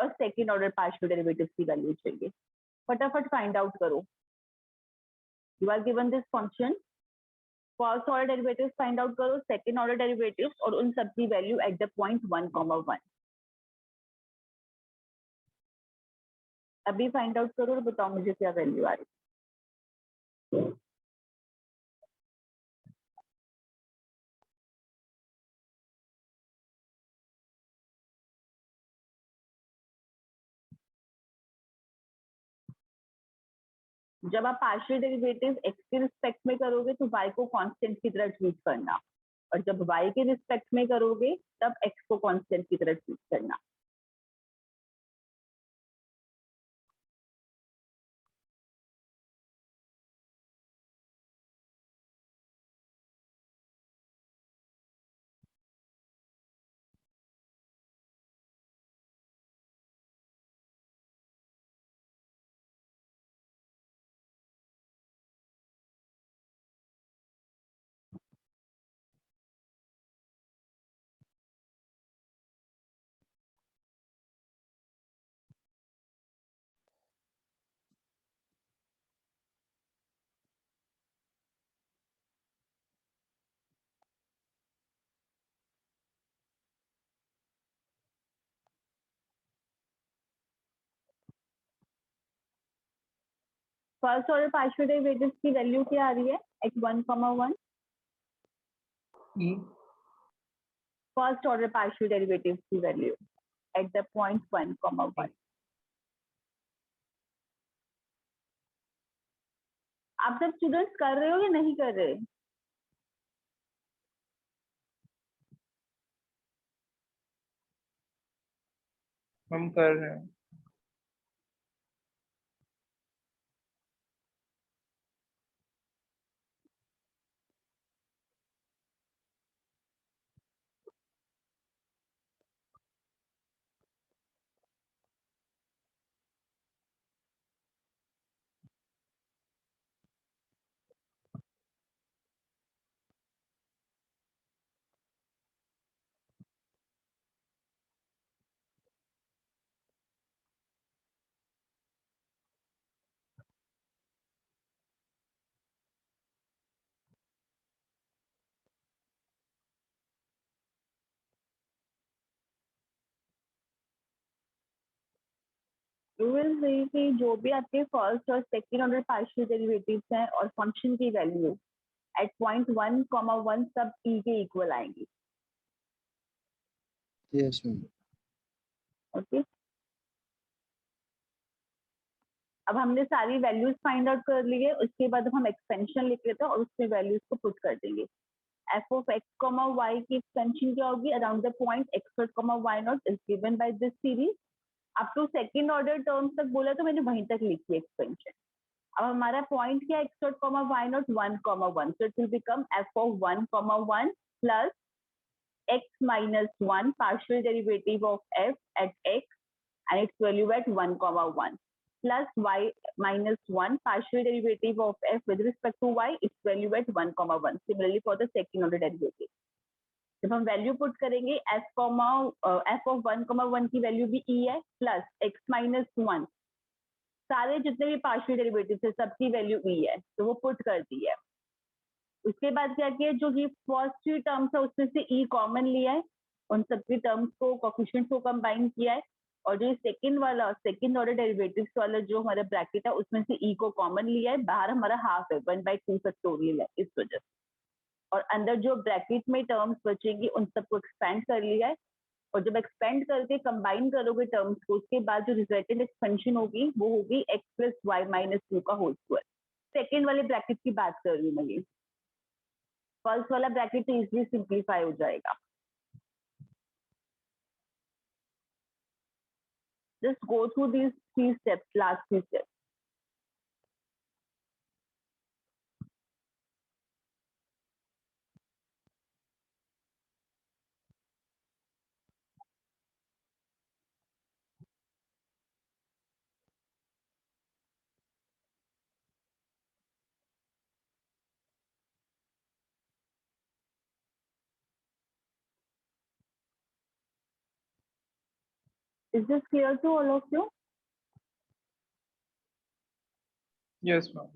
और second order partial derivative की value चाहिए। फटाफट फाइंड आउट करो। You are given this function, first order derivative find out करो, सेकेंड ऑर्डर डेरिवेटिव और उन सब की वैल्यू एट द पॉइंट 1,1। अभी फाइंड आउट करो और बताओ मुझे क्या वैल्यू आ रही है। जब आप पार्शियल डेरिवेटिव x के रिस्पेक्ट में करोगे तो y को कांस्टेंट की तरह ट्रीट करना, और जब y के रिस्पेक्ट में करोगे तब x को कांस्टेंट की तरह ट्रीट करना। फर्स्ट ऑर्डर पार्शियल डेरिवेटिव की वैल्यू क्या आ रही है at 1,1? First order partial derivative की वैल्यू एट द पॉइंट 1,1। आप सब स्टूडेंट्स कर रहे हो या नहीं कर रहे? हम कर रहे हैं। यू विल सी कि जो भी आपके फर्स्ट और सेकेंड ऑर्डर पार्शियल डेरिवेटिव्स हैं और फंक्शन की वैल्यू एट पॉइंट 1,1 सब e के इक्वल आएंगी। Yes ma'am. ओके, अब हमने सारी वैल्यूज फाइंड आउट कर ली है, उसके बाद हम एक्सपेंशन लिख लेते हैं और उसमें वैल्यूज को पुट कर देंगे। F of x comma y की एक्सपेंशन क्या होगी around the point x naught comma y naught is given by this series. Up to second order terms तक बोला तो मैंने वहीं तक लिखी एक्सपेंशन। अब हमारा पॉइंट क्या x naught comma y naught 1,1, so it will become f of 1,1 plus x minus 1 partial derivative of f at x and its value at 1,1 plus y minus 1 partial derivative of f with respect to y, its value at 1,1. Similarly for the second order derivative. जब हम value put करेंगे f of 1,1 की value भी e है plus x minus 1, सारे जितने भी partial derivative है सबकी वैल्यू e है, तो वो पुट कर दी है। उसके बाद क्या किया, जो ये फर्स्ट थ्री टर्म्स है उसमें से e कॉमन लिया है, उन सबकी टर्म्स को कोफिशिएंट्स को कंबाइन किया है, और जो सेकंड वाला सेकंड ऑर्डर डेरिवेटिव्स वाला जो हमारा ब्रैकेट है उसमें से e को कॉमन लिया है, बाहर हमारा हाफ है 1/2 फैक्टोरियल है इस वजह से, और अंदर जो ब्रैकेट में टर्म्स बचेंगी उन सबको एक्सपेंड कर लिया है, और जब एक्सपेंड करके कंबाइन करोगे टर्म्स को उसके बाद जो रिजल्टेंट एक्सपेंशन होगी वो होगी x प्लस वाई माइनस 2 का होल स्क्वायर। सेकेंड वाले ब्रैकेट की बात कर रही हूँ मैं, ये फर्स्ट वाला ब्रैकेट तो इजिली सिंप्लीफाई हो जाएगा। Just go through these 3 steps, last 3 steps. Is this clear to all of you? Yes, ma'am.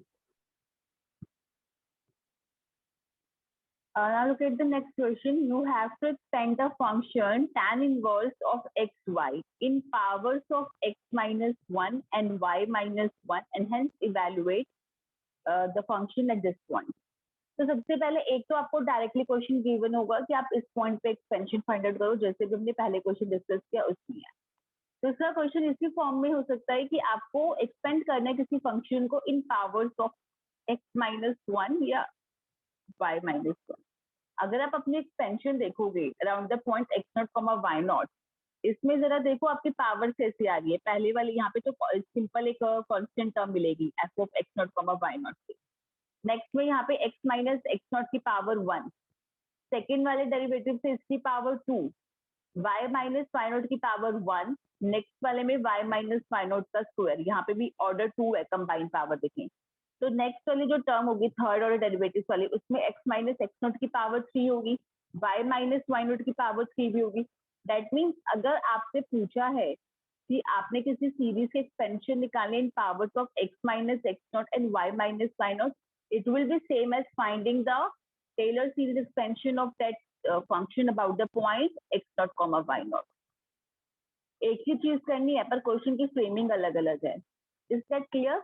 Now look at the next question. You have to expand the function tan inverse of xy in powers of x minus 1 and y minus 1 and hence evaluate the function at this point. तो सबसे पहले एक तो आपको directly question given होगा कि आप इस पॉइंट पे एक्सपेंशन फाइंड आउट करो, जैसे भी हमने पहले क्वेश्चन डिस्कस किया उसमें है। दूसरा क्वेश्चन इसी फॉर्म में हो सकता है कि आपको एक्सपेंड करना है किसी फंक्शन को इन पावर्स ऑफ x माइनस 1 या y माइनस 1। अगर आप अपनी एक्सपेंशन देखोगे around the point x not comma y not, इसमें जरा देखो आपकी पावर कैसे आ रही है। पहले वाले यहाँ पे तो सिंपल एक कांस्टेंट टर्म मिलेगी f of x not comma y not से। नेक्स्ट में यहाँ पे x माइनस x नॉट की पावर 1, सेकेंड वाले डेरिवेटिव से इसकी power 2, y minus y not की पावर 1, नेक्स्ट वाले में y माइनस y नॉट का स्क्वायर, यहाँ पे भी ऑर्डर 2 है कंबाइंड पावर देखें। तो नेक्स्ट वाली जो टर्म होगी थर्ड ऑर्डर डेरिवेटिव वाली, उसमें x माइनस x नॉट की पावर 3 होगी, y माइनस y नॉट की पावर 3 भी होगी। दैट मीन्स अगर आपसे पूछा है कि आपने किसी सीरीज के एक्सपेंशन निकाले in powers of x minus x naught and y minus y naught, it will be same as finding the Taylor series expansion of that function about the point x naught comma y naught. एक ही चीज करनी है पर question की framing अलग अलग है। Is that clear?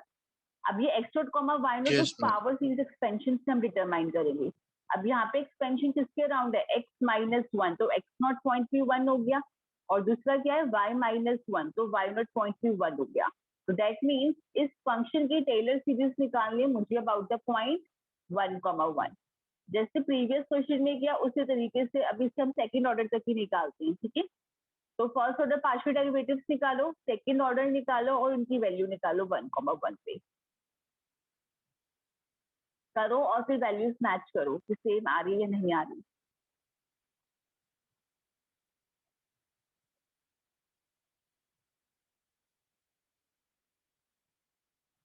अब ये x naught comma y naught Yes, उस पावर सीरीज एक्सपेंशन से हम डिटरमाइन करेंगे। अब यहाँ पे एक्सपेंशन किसके अराउंड है? x माइनस 1, तो x नॉट पॉइंट भी 1 हो गया, और दूसरा क्या है y माइनस 1, तो y नॉट पॉइंट भी 1 हो गया। तो दैट मीन्स इस फंक्शन की टेलर सीरीज निकालनी है मुझे अबाउट द पॉइंट 1,1। जैसे प्रीवियस क्वेश्चन में किया उसी तरीके से अभी से हम सेकंड ऑर्डर तक ही निकालते हैं, ठीक है? तो फर्स्ट ऑर्डर पार्शियल डेरिवेटिव्स निकालो, सेकंड ऑर्डर निकालो और उनकी वैल्यू निकालो 1,1 पे करो और फिर वैल्यूज मैच करो कि सेम आ रही है या नहीं आ रही।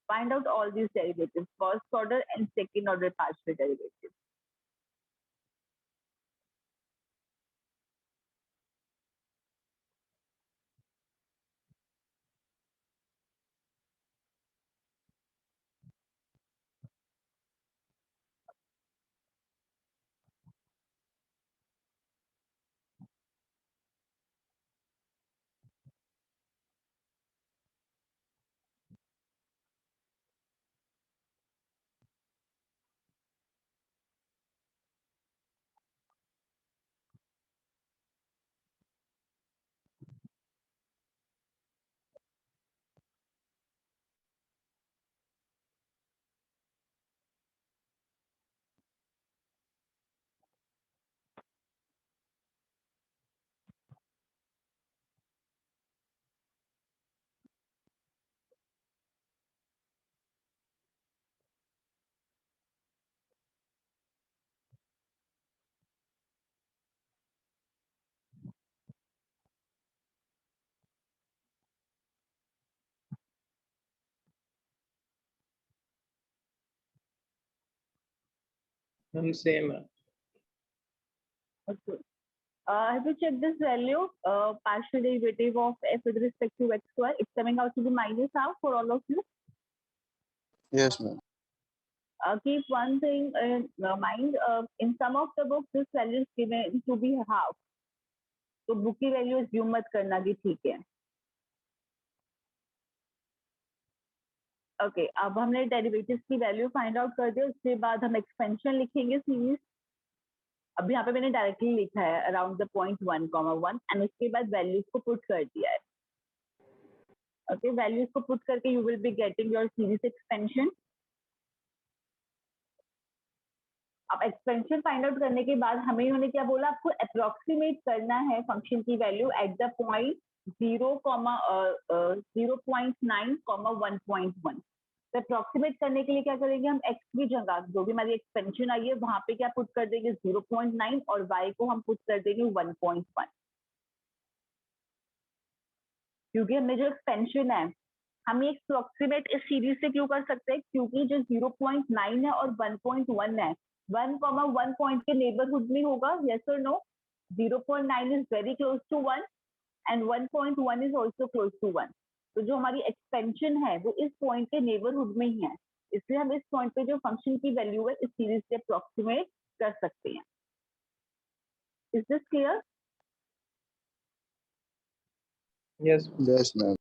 Find out all these derivatives, first order and second order partial derivatives. Same है। Okay. Have you checked this value, partial derivative of f with respect to x square? It's coming out to be minus half for all of you. yes, ma'am. Keep one thing in mind. In some of the books, this value is given to be half. तो book की value assume मत करना कि ठीक है। Okay, अब हमने derivatives की वैल्यू फाइंड आउट कर दिया, उसके बाद हम एक्सपेंशन लिखेंगे सीरीज। अब यहाँ पे मैंने डायरेक्टली लिखा है अराउंड द पॉइंट 1,1 एंड उसके बाद वैल्यूज को पुट कर दिया है। ओके, वैल्यूज को पुट करके you will be getting your series expansion. अब एक्सपेंशन फाइंड आउट करने के बाद हमें इन्होंने क्या बोला, आपको अप्रोक्सीमेट करना है फंक्शन की वैल्यू एट द पॉइंट 0,9,1.1। तो अप्रोक्सीमेट करने के लिए क्या करेंगे, हम x की जगह जो भी हमारी एक्सपेंशन आई है वहां पे क्या पुट कर देंगे 0.9 और y को हम पुट कर देंगे 1.1। क्योंकि हमने जो एक्सपेंशन है हम ये अप्रोक्सीमेट इस सीरीज से क्यों कर सकते हैं, क्योंकि जो 0.9 है और 1.1 है 1,1 पॉइंट के नेबरहुड में होगा, यस और no? 0.9 is very close to 1 and 1.1 is also close to 1। तो जो हमारी एक्सपेंशन है वो इस पॉइंट के नेबरहुड में ही है, इसलिए हम इस पॉइंट पे जो फंक्शन की वैल्यू है इस सीरीज से अप्रोक्सीमेट कर सकते हैं। Is this clear? Yes. Yes, ma'am.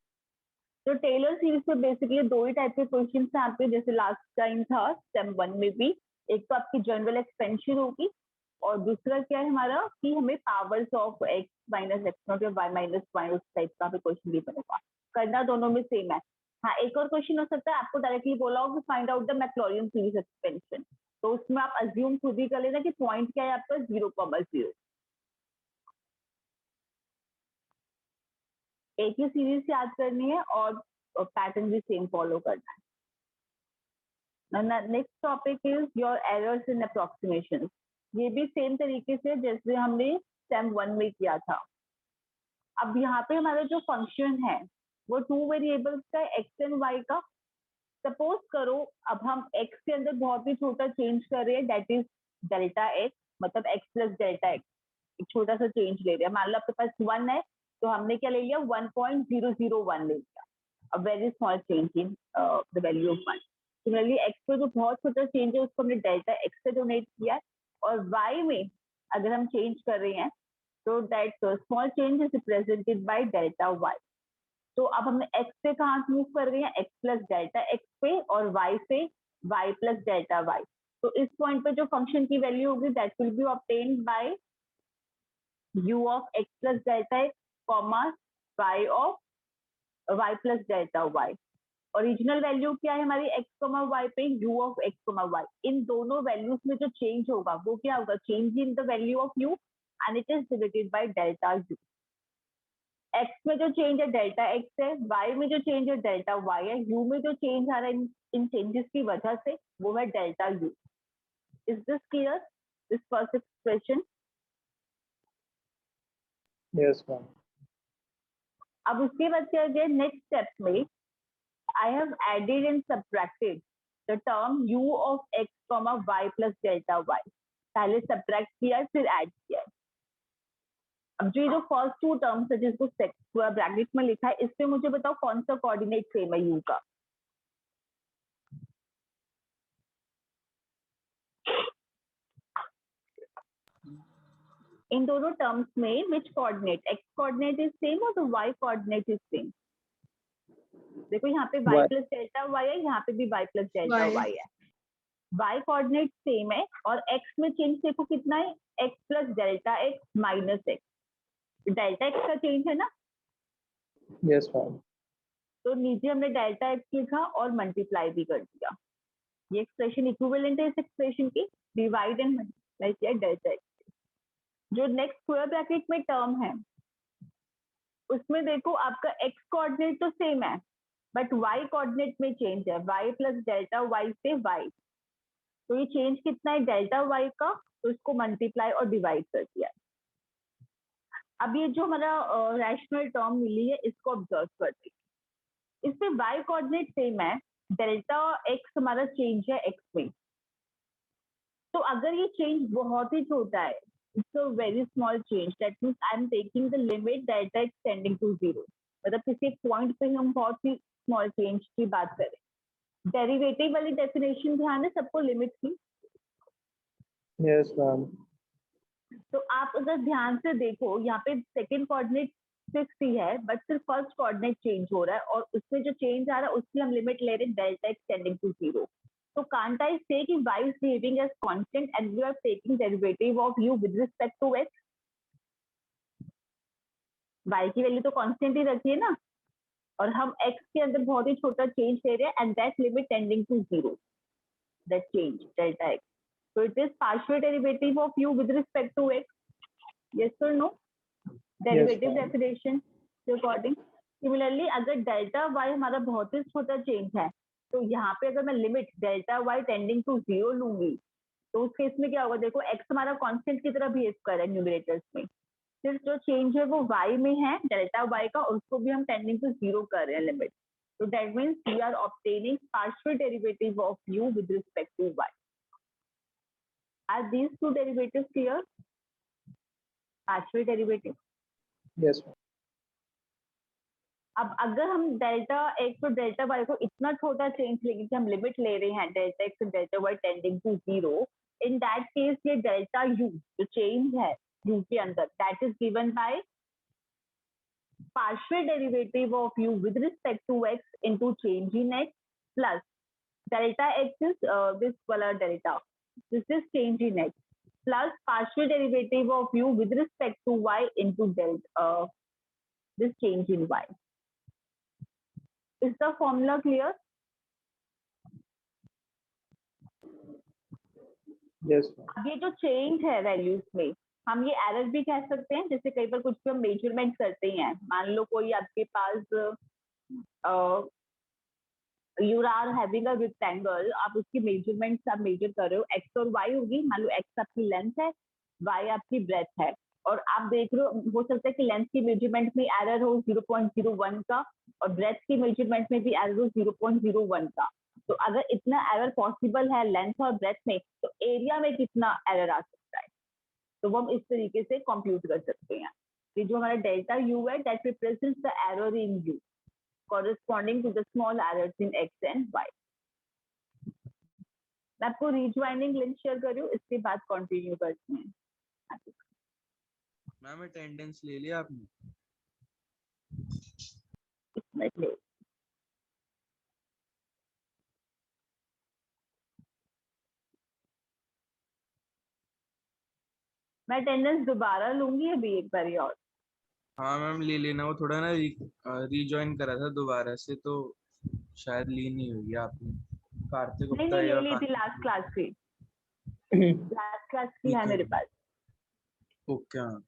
तो टेलर सीरीज में बेसिकली दो ही टाइप के क्वेश्चन हैं यहाँ पे, जैसे लास्ट टाइम था स्टेम 1 में भी। एक तो आपकी जनरल एक्सपेंशन होगी और दूसरा क्या है हमारा कि हमें powers of x minus x not या y माइनस वाई उस टाइप का भी क्वेश्चन भी बनेगा। करना दोनों में सेम है। हाँ, एक और क्वेश्चन हो सकता है आपको डायरेक्टली बोला हो कि find out the Maclaurin series expansion, तो उसमें आप अज्यूम खुद ही कर लेना कि पॉइंट क्या है आपका 0,0। एक ही सीरीज याद करनी है और पैटर्न भी सेम फॉलो करना है। Next topic is your errors in approximation. ये भी सेम तरीके से जैसे हमने स्टेम 1 में किया था। अब यहाँ पे हमारा जो फंक्शन है वो 2 वेरिएबल्स का एक्स एंड वाई का। सपोज करो अब हम एक्स के अंदर बहुत ही छोटा चेंज कर रहे हैं, दैट इज डेल्टा एक्स, मतलब एक्स प्लस डेल्टा एक्स, एक छोटा सा चेंज ले रहे हैं। मान लो आपके पास 1 है तो हमने क्या ले लिया 1.001 ले लिया, अ very small change in the value of 1। Similarly x पे जो बहुत छोटा चेंज है उसको हमने डेल्टा एक्स से डोनेट किया है, और वाई में अगर हम चेंज कर रहे हैं तो that small change is represented by delta y. तो अब हमने x से कहाँ मूव कर रहे हैं, x प्लस डेल्टा एक्स पे, और y से y प्लस डेल्टा वाई। तो इस पॉइंट पे जो फंक्शन की वैल्यू होगी that will be obtained by u of x plus delta x comma y of y plus delta y. Original value क्या है हमारी x कॉमा y पे, u of x comma y। इन दोनों वैल्यूज में जो चेंज होगा वो क्या होगा, change in the value of u and it is divided by delta u। x में जो चेंज है डेल्टा x है, y में जो चेंज है डेल्टा y है, u में जो चेंज आ रहा है इन चेंजेस की वजह से वो है delta u। Is this clear, this first expression? Yes, ma'am. अब उसके बाद क्या है नेक्स्ट स्टेप में, I have added and subtracted the term u of x comma y plus delta y। पहले सब्ट्रैक्ट किया है फिर ऐड किया है। अब जो ये जो फर्स्ट 2 टर्म्स है जिसको पूरा ब्रैकेट में लिखा है, इससे मुझे बताओ कौन सा कोऑर्डिनेट सेम है u का। इन दोनों टर्म्स में which coordinate, x coordinate is same और the y coordinate is same. देखो यहाँ पे y Y. Plus delta Y है, यहाँ पे भी y प्लस डेल्टा वाई है। y कोऑर्डिनेट सेम है और x में चेंज देखो कितना है, x plus delta X minus X. Delta X का चेंज है ना, Yes, ma'am. तो नीचे हमने डेल्टा एक्स लिखा और मल्टीप्लाई भी कर दिया। ये एक्सप्रेशन इक्विवेलेंट है इस एक्सप्रेशन की, डिवाइड एंड मल्टीप्लाई किया डेल्टा एक्स। जो नेक्स्ट स्क्वायर ब्रैकेट में टर्म है उसमें देखो आपका x कोऑर्डिनेट तो सेम है बट y कोऑर्डिनेट में चेंज है, y प्लस डेल्टा वाई से y। तो ये चेंज कितना है डेल्टा वाई का, तो इसको मल्टीप्लाई और डिवाइड कर दिया। अब ये जो हमारा रैशनल टर्म मिली है इसको ऑब्जर्व करते हैं। इसमें y कोऑर्डिनेट सेम है, डेल्टा एक्स हमारा चेंज है x में। तो अगर ये चेंज बहुत ही छोटा है, it's a very small change, that means I am taking the limit delta x tending to 0। मतलब किसी पॉइंट पे हम बहुत ही स्मॉल चेंज की बात करें। डेरिवेटिव वाली डेफिनेशन ध्यान है सबको लिमिट की। Yes, ma'am. तो आप अगर ध्यान से देखो यहाँ पे सेकंड कोऑर्डिनेट फिक्स ही है बट सिर्फ फर्स्ट कोऑर्डिनेट चेंज हो रहा है, और उसमें जो चेंज आ रहा है उसकी हम लिमिट ले रहे हैं delta x tending to 0। So can't I say कि y is behaving as constant and we are taking derivative of u with respect to x? y की वैल्यू तो कांस्टेंट ही रखी है ना, और हम x के अंदर बहुत ही छोटा चेंज ले रहे हैं and that limit tending to 0, that change delta x। So it is partial derivative of u with respect to x. Yes or no? Derivative ma'am. definition के अकॉर्डिंग। सिमिलरली अगर डेल्टा y हमारा बहुत ही छोटा change है तो यहाँ पे अगर मैं limit delta y tending to 0 लूंगी तो उस केस में क्या होगा, देखो x हमारा कांस्टेंट की तरह बिहेव कर रहा है न्यूमरेटर्स में, सिर्फ जो चेंज है वो y में है डेल्टा y का, और उसको भी हम टेंडिंग टू 0 कर रहे हैं लिमिट। तो that means we are obtaining partial derivative of u with respect to y। Are these two derivatives clear? Partial derivative. Yes, ma'am. अब अगर हम डेल्टा एक्स और डेल्टा वाई को इतना छोटा चेंज लेंगे कि हम लिमिट ले रहे हैं डेल्टा एक्स और delta y tending to 0, in that case ये डेल्टा यू जो चेंज है यू के अंदर that is given by partial derivative of u with respect to x into change in x plus delta x is this color delta. This is change in x plus partial derivative of u with respect to y into delta this change in y. Is the formula clear? Yes, ma'am. अब ये जो change है values में हम ये error भी कह सकते हैं, जैसे कई बार कुछ भी हम मेजरमेंट करते हैं, मान लो कोई आपके पास you are having a rectangle, आप उसकी मेजरमेंट्स आप मेजर कर रहे हो, x और y होगी, मान लो x आपकी लेंथ है, y आपकी ब्रेथ है, और आप देख रहे हो सकता है कि लेंथ की मेजरमेंट में एरर हो 0.01 का और ब्रेथ की मेजरमेंट में भी एरर हो 0.01 का। तो अगर इतना एरर पॉसिबल है लेंथ और ब्रेथ में, तो एरिया में कितना एरर आ सकता है, तो वो हम इस तरीके से कंप्यूट कर सकते हैं कि जो हमारा डेल्टा यू है that represents the error in you corresponding to the small errors in x and y. मैं आपको rejoining link शेयर कर रही हूँ, इसके बाद कंटिन्यू करते हैं। मैम अटेंडेंस ले लिया आपने? मैं अटेंडेंस दोबारा लूंगी अभी एक बार और। हाँ मैम ले लेना, वो थोड़ा ना रीजॉइन करा था दोबारा से, तो शायद ली नहीं होगी आपने। कार्तिक नहीं गुप्ता नहीं ले या ली थी लास्ट क्लास की, लास्ट क्लास की ठीक है है मेरे पास। ओके हाँ।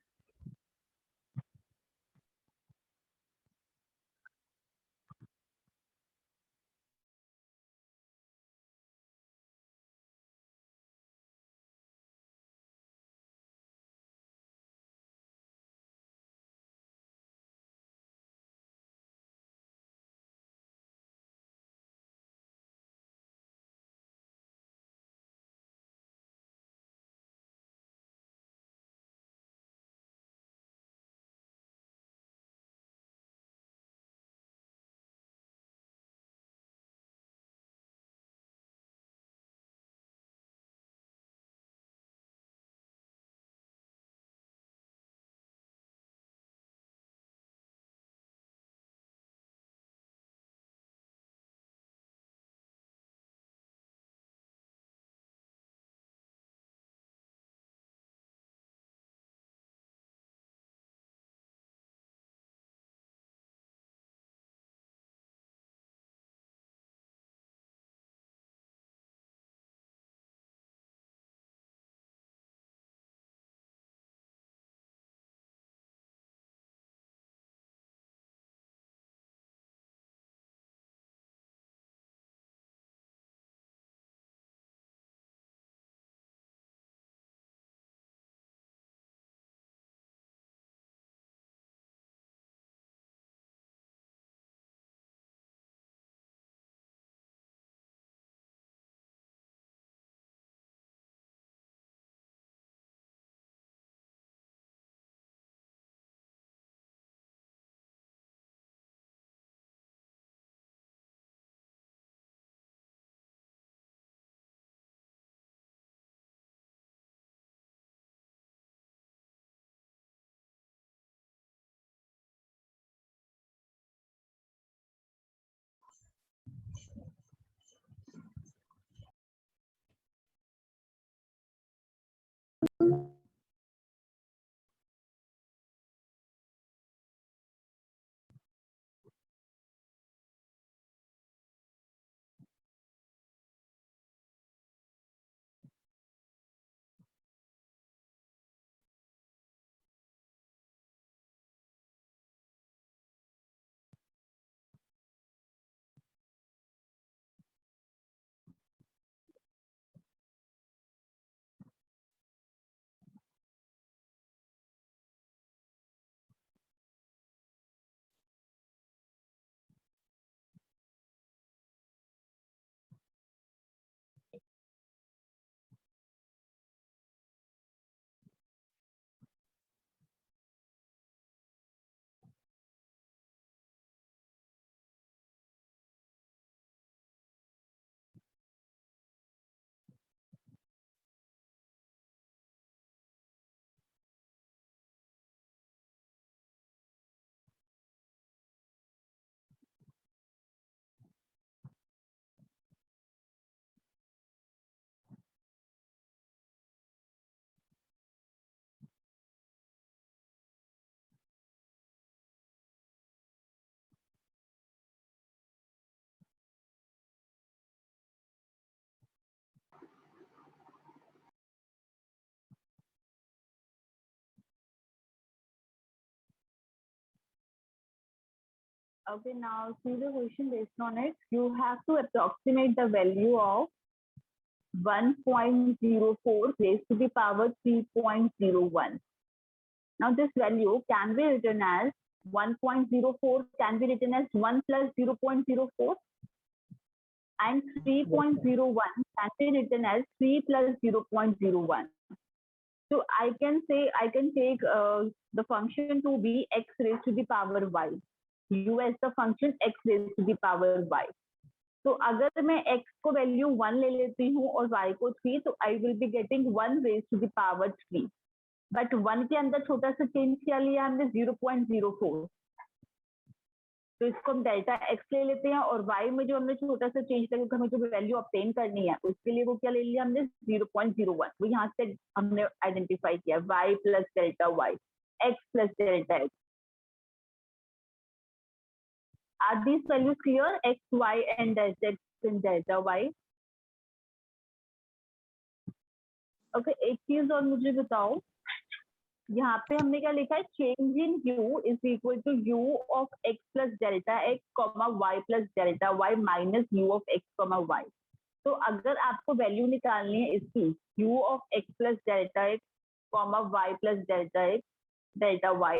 Okay, now see the question based on it. You have to approximate the value of 1.04 raised to the power 3.01. Now this value can be written as 1.04 can be written as 1 plus 0.04 and 3.01 can be written as 3 plus 0.01. So I can say I can take the function to be x raised to the power y. U as the function x raised to the power y. तो अगर मैं x को value 1 ले लेती हूँ और y को 3 तो I will be getting 1 raise to the power 3. But 1 के अंदर छोटा सा चेंज क्या लिया हमने 0.04. तो इसको हम डेल्टा x ले लेते हैं और y में जो हमने छोटा सा चेंज किया क्योंकि हमें जो वैल्यू ऑब्टेन करनी है उसके लिए वो क्या ले लिया हमने 0.01. वो यहाँ से हमने आइडेंटिफाई किया y plus delta y x plus delta x. Are these values clear? X, y and delta x and delta y. Okay, एक चीज और मुझे बताओ, यहाँ पे हमने क्या लिखा है change in u is equal to u of x plus delta x comma y plus delta y minus u of x comma y. तो अगर आपको वैल्यू निकालनी है इसकी u of x plus delta x comma y plus delta x delta y,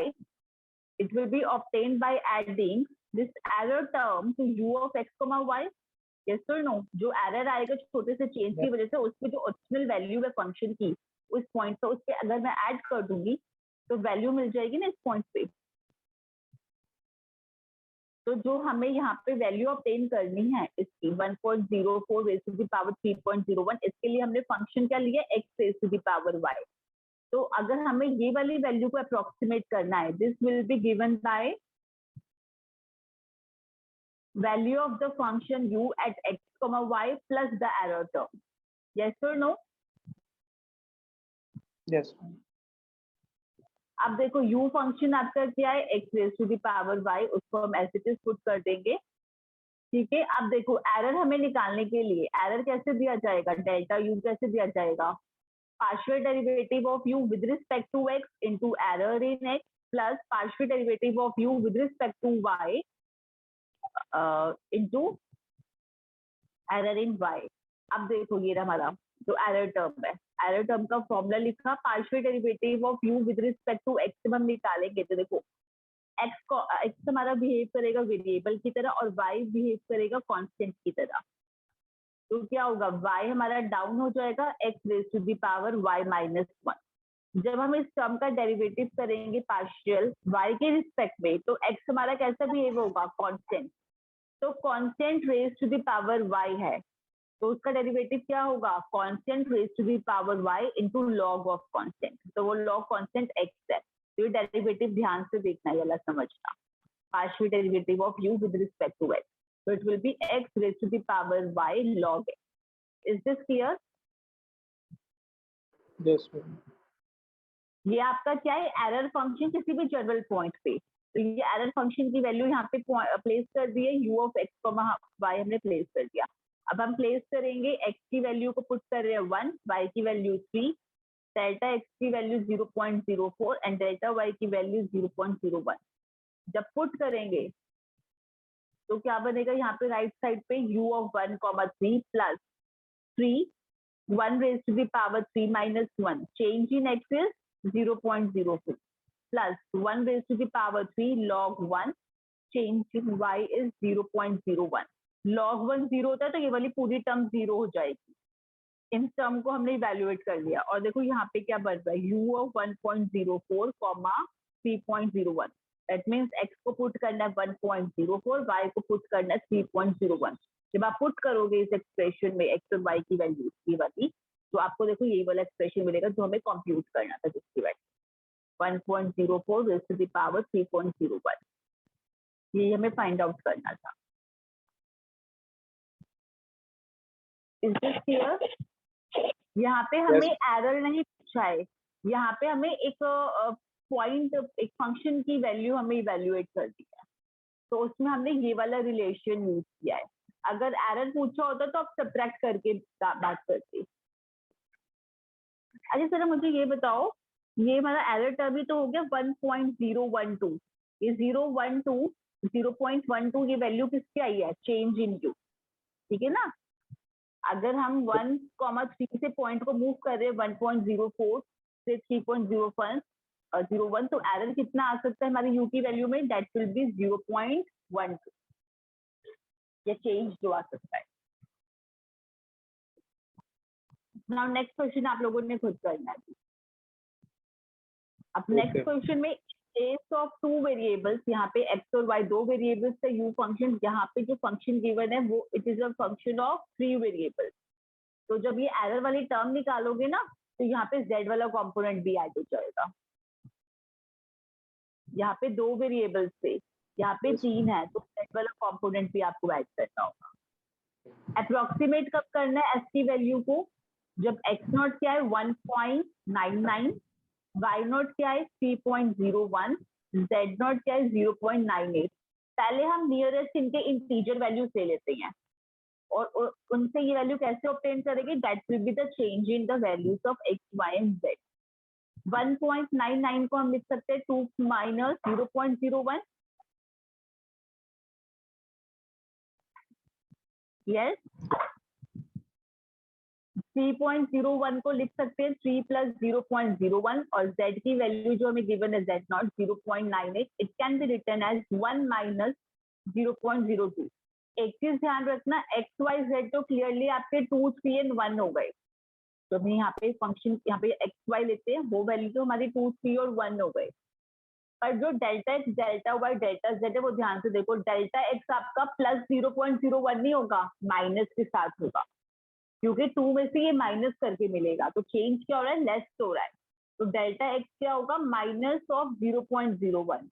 it will be obtained by adding this error term to u of x comma y. yes or no? जो error आएगा छोटे से change की वजह से उसमें जो original value है फंक्शन की उस पॉइंट पे उस पे अगर मैं ऐड कर दूंगी तो वैल्यू मिल जाएगी ना इस पॉइंट पे. तो जो हमें यहाँ पे वैल्यू ऑब्टेन करनी है इसकी 1.04 रेज टू द पावर 3.01, इसके लिए हमने फंक्शन क्या लिया x raise to the power y. तो अगर हमें ये वाली वैल्यू को अप्रोक्सीमेट करना है this will be given by value of the function u at x comma y plus the error term. Yes or no? Yes. अब देखो u फंक्शन आपका क्या है x raise to the power y, उसको हम as it is put कर देंगे. ठीक है, अब देखो एरर हमें निकालने के लिए एरर कैसे दिया जाएगा, डेल्टा u कैसे दिया जाएगा, partial derivative of u with respect to x into error in x plus partial derivative of u with respect to y into error in y. अब देखो ये हमारा जो एरर टर्म है, एरर टर्म का फॉर्मूला लिखा partial derivative of u with respect to x हम निकालेंगे. तो देखो x हमारा बिहेव करेगा वेरिएबल की तरह और y बिहेव करेगा कांस्टेंट की तरह. तो क्या होगा y हमारा डाउन हो जाएगा x raise to the power y minus 1. जब हम इस टर्म का डेरिवेटिव करेंगे पार्शियल y के रिस्पेक्ट में तो x हमारा कैसा बिहेव होगा कांस्टेंट. तो constant raise to the power y है तो उसका डेरिवेटिव क्या होगा constant raise to the power y into log of constant. तो वो log कांस्टेंट x है. तो ये डेरिवेटिव ध्यान से देखना है, वाला समझना. Partial derivative of u with respect to x. So it will be x raised to the power y log x. Is this clear? Yes, ma'am. ये आपका क्या है एरर फंक्शन किसी भी जनरल पॉइंट पे. तो ये एरर फंक्शन की वैल्यू यहाँ पे प्लेस कर दी है u ऑफ x y हमने प्लेस कर दिया. अब हम प्लेस करेंगे x की वैल्यू को पुट कर रहे हैं 1, y की वैल्यू 3, डेल्टा x की वैल्यू 0.04 एंड डेल्टा y की वैल्यू 0.01. जब पुट करेंगे तो क्या बनेगा यहाँ पे राइट साइड पे u of 1, 3 plus 3 1 raised to the power 3 minus 1. Change in x is 0.04 plus 1 raised to the power 3 log 1. Change in y is 0.01. log 1 0 होता है तो ये वाली पूरी टर्म 0 हो जाएगी. इन टर्म को हमने इवेल्युएट कर लिया और देखो यहाँ पे क्या बन रहा है u of 1.04 comma 3.01. That means x को पुट करना है 1.04, y को पुट करना है 3.01. जब आप पुट करोगे इस एक्सप्रेशन में x और y की वैल्यू की वाली तो आपको देखो यही वाला एक्सप्रेशन मिलेगा जो हमें कंप्यूट करना था, जिसकी value 1.04 raise to the power 3.01. ये हमें फाइंड आउट करना था. Is this clear? यहाँ पे हमें एरर नहीं पूछा है, यहाँ पे हमें एक पॉइंट एक फंक्शन की वैल्यू हमें इवेल्युएट कर दी है तो उसमें हमने ये वाला रिलेशन यूज किया है. अगर एरर पूछा होता तो आप सब्ट्रैक्ट करके बात करते. अच्छा सर मुझे ये बताओ, ये हमारा एरर टर्म ही तो हो गया 1.012. ये 012 0.12 ये वैल्यू किसकी आई है, चेंज इन यू, ठीक है ना। अगर हम 1,3 से पॉइंट को मूव कर रहे हैं 1.04 से 3.01 01, तो एरर कितना आ सकता है हमारी यू की वैल्यू में, दैट विल बी 0.12, ये चेंज जो आ सकता है। नाउ नेक्स्ट क्वेश्चन आप लोगों ने खुद करना है। अब नेक्स्ट क्वेश्चन में केस ऑफ टू वेरिएबल्स, यहाँ पे एक्स और वाई दो वेरिएबल्स है यू फंक्शन, यहाँ पे जो फंक्शन गिवन है वो it is a function of 3 variables. तो जब ये एरर वाली टर्म निकालोगे ना, तो यहाँ पे z वाला कंपोनेंट भी ऐड हो जाएगा। यहाँ पे 2 वेरिएबल्स थे, यहाँ पे 3 है, तो z वाला कंपोनेंट भी आपको ऐड करना होगा। अप्रोक्सीमेट कब करना है s की वैल्यू को, जब x नॉट क्या है 1.99, y नॉट क्या है 3.01, z नॉट क्या है 0.98। पहले हम नियरेस्ट इनके इंटीजर वैल्यूज ले लेते हैं और उनसे ये वैल्यू कैसे ऑब्टेन करेंगे, that will be the change in the values of x, y and z। 1.99 को हम लिख सकते हैं 2 माइनस 0.01, यस। 3.01 को लिख सकते हैं 3 प्लस 0.01, और z की वैल्यू जो हमें गिवन है z naught 0.98, it can be written as 1 minus 0.02। एक चीज ध्यान रखना, एक्स वाई जेड तो क्लियरली आपके 2, 3 एंड 1 हो गए। तो हम यहाँ पे फंक्शन यहाँ पे एक्स वाई लेते हैं, वो वैल्यू तो हमारी 2, 3 और 1 हो गए। पर जो delta x, delta y, delta z है वो ध्यान से देखो, डेल्टा एक्स आपका प्लस 0.01 नहीं होगा, माइनस के साथ होगा, क्योंकि 2 में से ये माइनस करके मिलेगा, तो चेंज क्या हो रहा है, लेस हो रहा है। तो डेल्टा एक्स क्या होगा, माइनस ऑफ 0.01।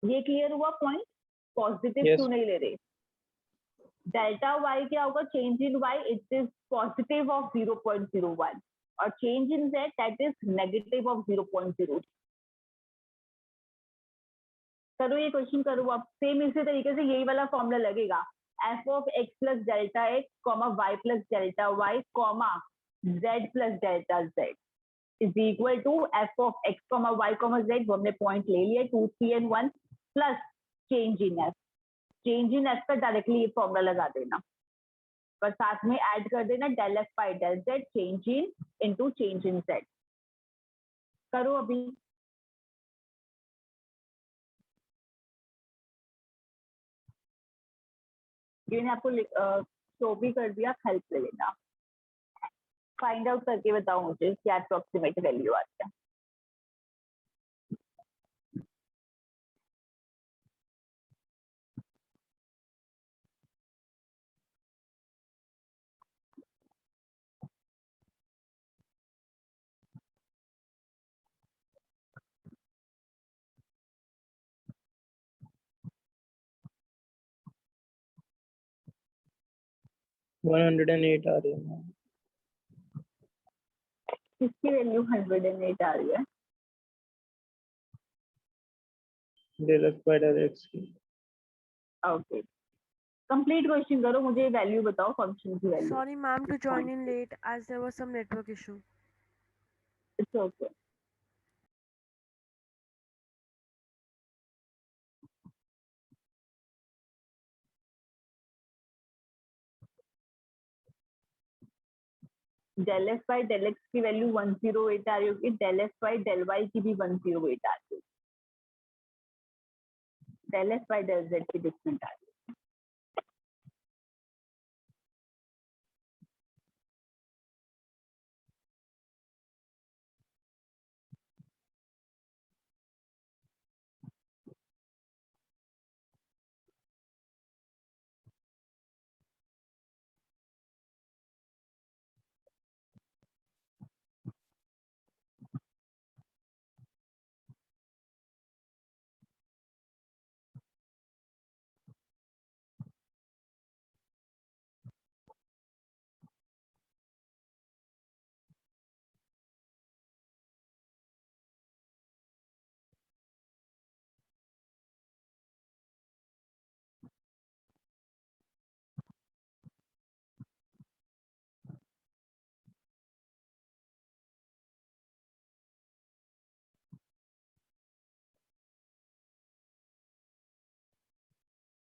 ये क्लियर हुआ पॉइंट, पॉजिटिव Yes. क्यों नहीं ले रहे। डेल्टा वाई क्या होगा, change in why it is positive of 0.01, और change in Z that is negative of 0.02। करो ये क्वेश्चन करो आप, सेम इसी तरीके से यही वाला फॉर्मूला लगेगा, f of x plus delta x comma y plus delta y comma z plus delta z is equal to f of x comma y comma z, वो हमने पॉइंट ले लिया 2, 3 and 1 plus change in f. Change in f का directly ये formula लगा देना, पर साथ में ऐड कर देना del f by del z, change in into change in z. करो अभी। ये मैंने आपको शो भी कर दिया, हेल्प ले लेना। फाइंड आउट करके बताओ मुझे क्या अप्रोक्सीमेट वैल्यू आती है। वन 108 आ रही है। किसकी वैल्यू 108 आ रही है, del f by del x की। ओके। कंप्लीट क्वेश्चन करो, मुझे वैल्यू बताओ फंक्शन की value. Sorry, ma'am, to join in late as there was some network issue. It's okay. Del f by del x की value 108 आ रही होगी, del f by del y की भी 108 आ रही होगी, del f by del z की डिफरेंट आ रही है।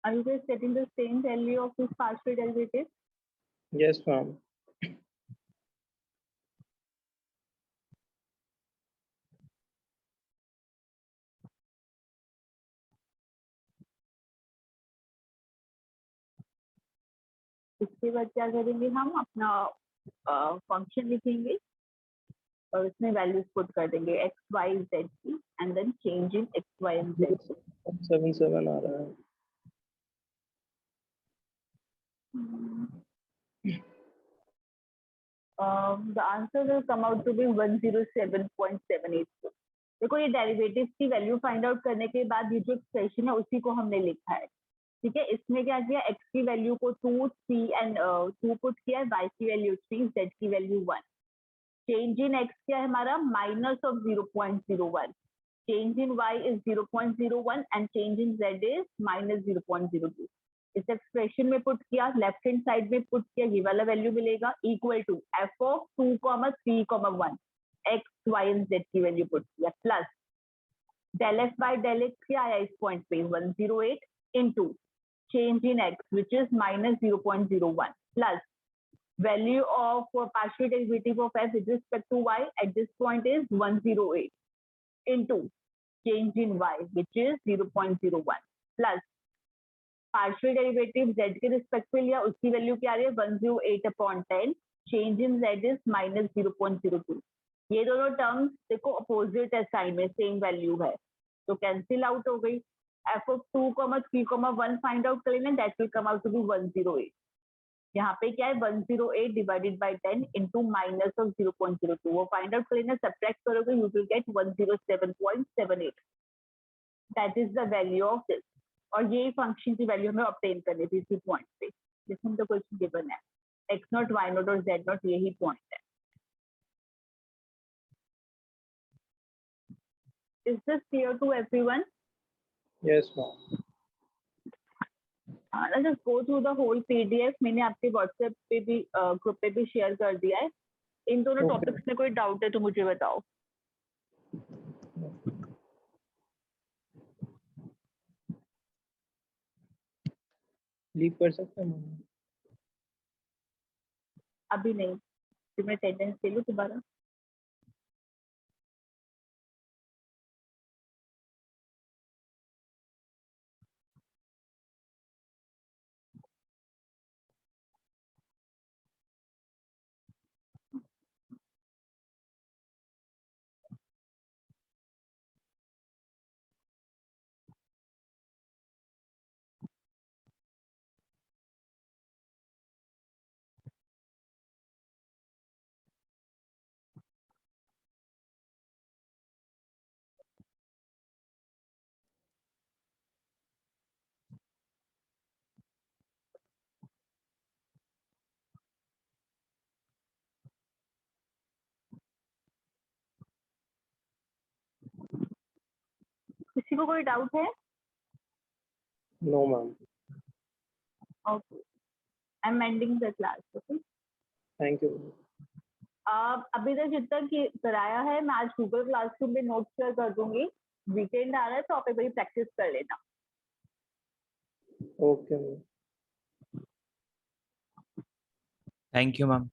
Are you guys getting the same value of this partial derivative? Yes, ma'am. इसके बाद क्या करेंगे, हम अपना फंक्शन लिखेंगे और उसमें वैल्यूज पुट कर देंगे x, y, z की, and then change in x, y and z. 7 आ रहा है. The answer will come out to be 107.784. देखो ये डेरिवेटिव की वैल्यू फाइंड आउट करने के बाद ये जो एक्सप्रेशन है उसी को हमने लिखा है. ठीक है, इसमें क्या किया, x की वैल्यू को 2, 3 एंड 2 पुट किया है, y की वैल्यू 3, z की वैल्यू 1. चेंज इन x क्या है हमारा, minus of 0.01. Change in y is 0.01 and change in z is minus 0.02. इस एक्सप्रेशन में पुट किया, लेफ्ट हैंड साइड में पुट किया, ये वाला वैल्यू मिलेगा equal to f of 2, 3, 1 x, y and z की वैल्यू पुट किया, plus del f by del x क्या आया इस पॉइंट पे 108 into change in x which is minus 0.01 plus value of partial derivative of f with respect to y at this point is 108 into change in y which is 0.01 plus partial derivative z के respect पे लिया, उसकी value क्या आ रही है 108/10. change in z is minus 0.02. ये दोनों टर्म्स देखो अपोजिट है साइन में, सेम वैल्यू है तो कैंसिल आउट हो गई. f of 2, 3, 1 फाइंड आउट कर लेना, that will come out to be 108. यहाँ पे क्या है 108 divided by 10 into minus of 0.02. वो फाइंड आउट कर लेना, सब्ट्रैक्ट करोगे you will get 107.78. That is the value of this. और ये फंक्शन की वैल्यू हमें ऑब्टेन करनी थी इसी पॉइंट पे जिसमें तो क्वेश्चन गिवन है. x0, y0 और z0 यही पॉइंट है. Is this clear to everyone? Yes, ma'am. Let's just go through the whole PDF. मैंने आपके WhatsApp पे भी ग्रुप पे भी शेयर कर दिया है. इन दोनों Okay. टॉपिक्स में कोई डाउट है तो मुझे बताओ. लीव कर सकते हैं मैम? अभी नहीं, फिर मैं अटेंडेंस ले लूँ दोबारा. किसी को कोई डाउट है? No, ma'am. Okay, I am ending the class. Okay, Thank you. अभी तक जितना कराया है मैं आज गूगल क्लासरूम में नोट शेयर कर दूंगी. वीकेंड आ रहा है तो आप एक बार प्रैक्टिस कर लेना. Okay, ma'am. Thank you, ma'am.